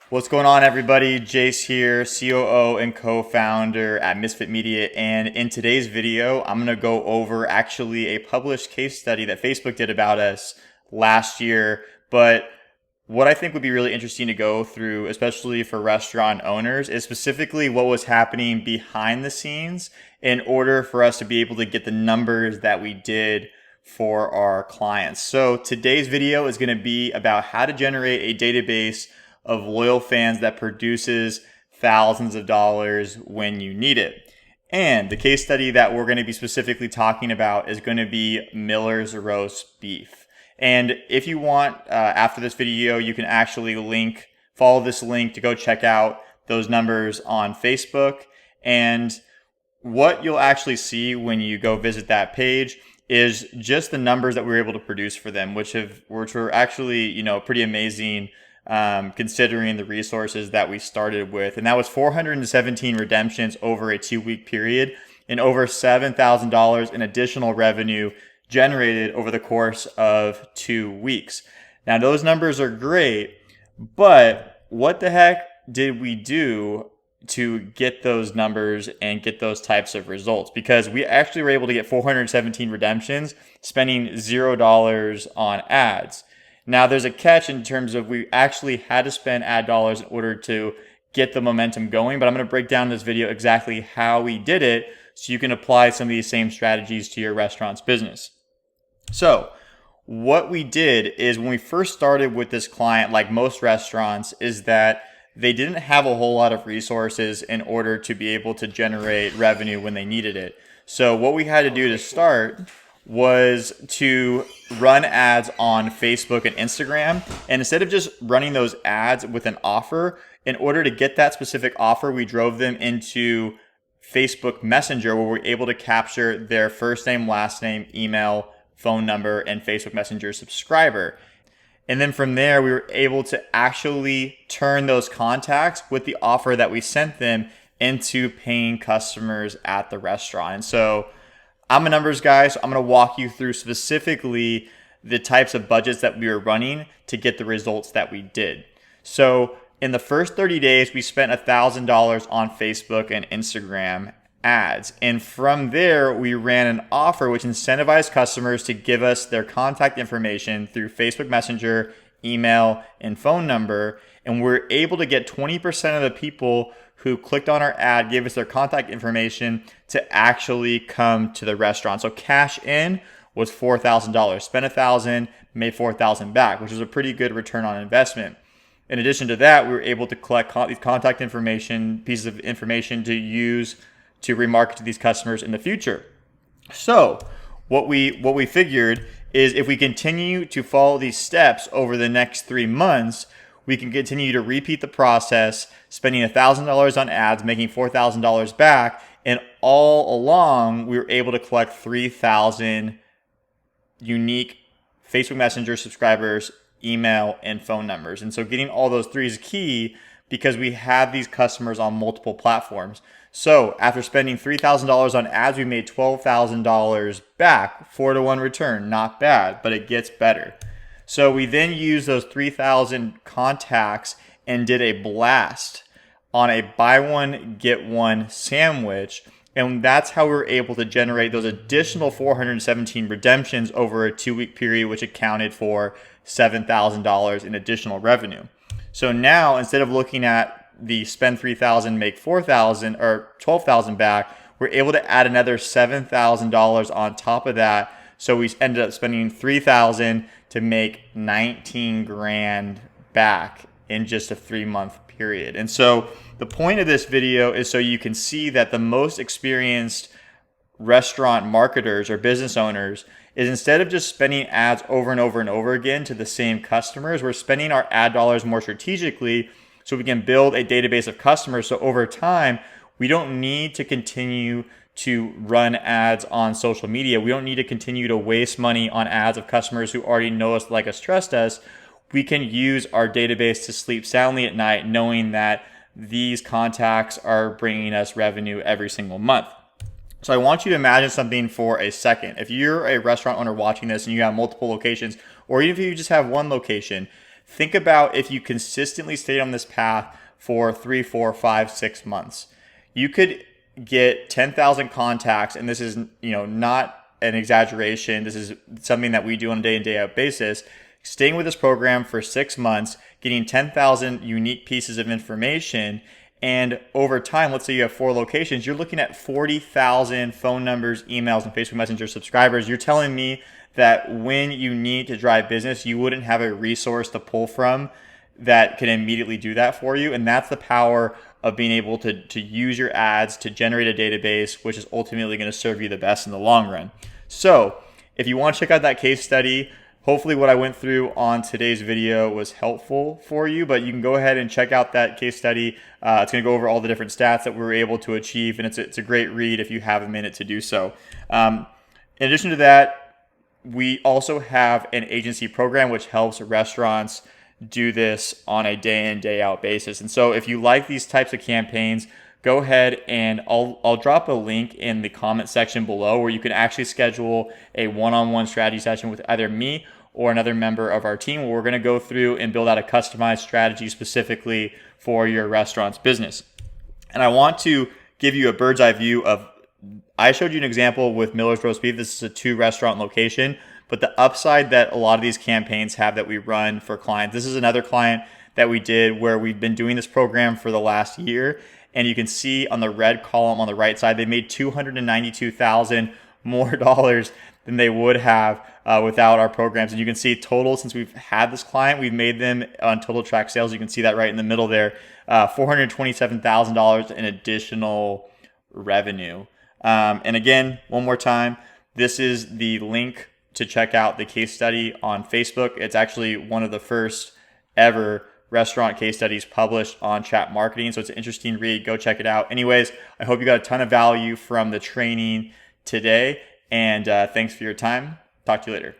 What's going on, everybody? Jace here, COO and co-founder at Misfit Media. And in today's video, I'm going to go over actually a published case study that Facebook did about us last year. But what I think would be really interesting to go through, especially for restaurant owners, is specifically what was happening behind the scenes in order for us to be able to get the numbers that we did for our clients. So today's video is going to be about how to generate a database of loyal fans that produces thousands of dollars when you need it. And the case study that we're going to be specifically talking about is going to be Miller's Roast Beef. And if you want, after this video, you can actually follow this link to go check out those numbers on Facebook. And what you'll actually see when you go visit that page is just the numbers that we were able to produce for them, which were actually, pretty amazing, considering the resources that we started with. And that was 417 redemptions over a 2-week period and over $7,000 in additional revenue generated over the course of 2 weeks. Now, those numbers are great, but what the heck did we do to get those numbers and get those types of results? Because we actually were able to get 417 redemptions spending $0 on ads. Now, there's a catch in terms of we actually had to spend ad dollars in order to get the momentum going, but I'm going to break down in this video exactly how we did it so you can apply some of these same strategies to your restaurant's business. So what we did is when we first started with this client, like most restaurants, is that they didn't have a whole lot of resources in order to be able to generate revenue when they needed it. So what we had to do to start was to run ads on Facebook and Instagram. And instead of just running those ads with an offer, in order to get that specific offer, we drove them into Facebook Messenger, where we're able to capture their first name, last name, email, phone number, and Facebook Messenger subscriber. And then from there, we were able to actually turn those contacts with the offer that we sent them into paying customers at the restaurant. And so I'm a numbers guy, so I'm going to walk you through specifically the types of budgets that we were running to get the results that we did. So in the first 30 days, we spent $1,000 on Facebook and Instagram ads. And from there, we ran an offer which incentivized customers to give us their contact information through Facebook Messenger, email, and phone number. And we're able to get 20% of the people who clicked on our ad, gave us their contact information to actually come to the restaurant. So cash in was $4,000. Spent $1,000, made $4,000 back, which was a pretty good return on investment. In addition to that, we were able to collect these contact information, pieces of information to use to remarket to these customers in the future. So what we figured is if we continue to follow these steps over the next 3 months, we can continue to repeat the process, spending $1,000 on ads, making $4,000 back. And all along, we were able to collect 3,000 unique Facebook Messenger subscribers, email, and phone numbers. And so getting all those three is key because we have these customers on multiple platforms. So after spending $3,000 on ads, we made $12,000 back, 4-to-1 return. Not bad, but it gets better. So we then used those 3,000 contacts and did a blast on a buy one, get one sandwich. And that's how we were able to generate those additional 417 redemptions over a 2-week period, which accounted for $7,000 in additional revenue. So now, instead of looking at the spend 3,000, make 4,000 or 12,000 back, we're able to add another $7,000 on top of that. So we ended up spending 3,000 to make 19 grand back in just a 3-month period. And so the point of this video is so you can see that the most experienced restaurant marketers or business owners is instead of just spending ads over and over and over again to the same customers, we're spending our ad dollars more strategically so we can build a database of customers. So over time, we don't need to continue to run ads on social media. We don't need to continue to waste money on ads of customers who already know us, like us, trust us. We can use our database to sleep soundly at night knowing that these contacts are bringing us revenue every single month. So I want you to imagine something for a second. If you're a restaurant owner watching this and you have multiple locations, or even if you just have one location, Think about if you consistently stayed on this path for 3, 4, 5, 6 months. You could get 10,000 contacts, and this is, not an exaggeration. This is something that we do on a day in, day out basis. Staying with this program for 6 months, getting 10,000 unique pieces of information, and over time, let's say you have 4 locations, you're looking at 40,000 phone numbers, emails, and Facebook Messenger subscribers. You're telling me that when you need to drive business, you wouldn't have a resource to pull from that can immediately do that for you. And that's the power of being able to use your ads to generate a database, which is ultimately going to serve you the best in the long run. So if you want to check out that case study, hopefully what I went through on today's video was helpful for you, but you can go ahead and check out that case study. It's going to go over all the different stats that we were able to achieve, and it's a great read if you have a minute to do so. In addition to that, we also have an agency program which helps restaurants do this on a day in, day out basis. And so if you like these types of campaigns, go ahead and I'll drop a link in the comment section below where you can actually schedule a one-on-one strategy session with either me or another member of our team, where we're going to go through and build out a customized strategy specifically for your restaurant's business. And I want to give you a bird's eye view of, I showed you an example with Miller's Roast Beef. This is a 2-restaurant location, but the upside that a lot of these campaigns have that we run for clients, this is another client that we did where we've been doing this program for the last year. And you can see on the red column on the right side, they made $292,000 more dollars than they would have without our programs. And you can see total, since we've had this client, we've made them on total track sales. You can see that right in the middle there, $427,000 in additional revenue. And again, one more time, this is the link to check out the case study on Facebook. It's actually one of the first ever restaurant case studies published on Chat Marketing. So it's an interesting read. Go check it out. Anyways, I hope you got a ton of value from the training today. And thanks for your time. Talk to you later.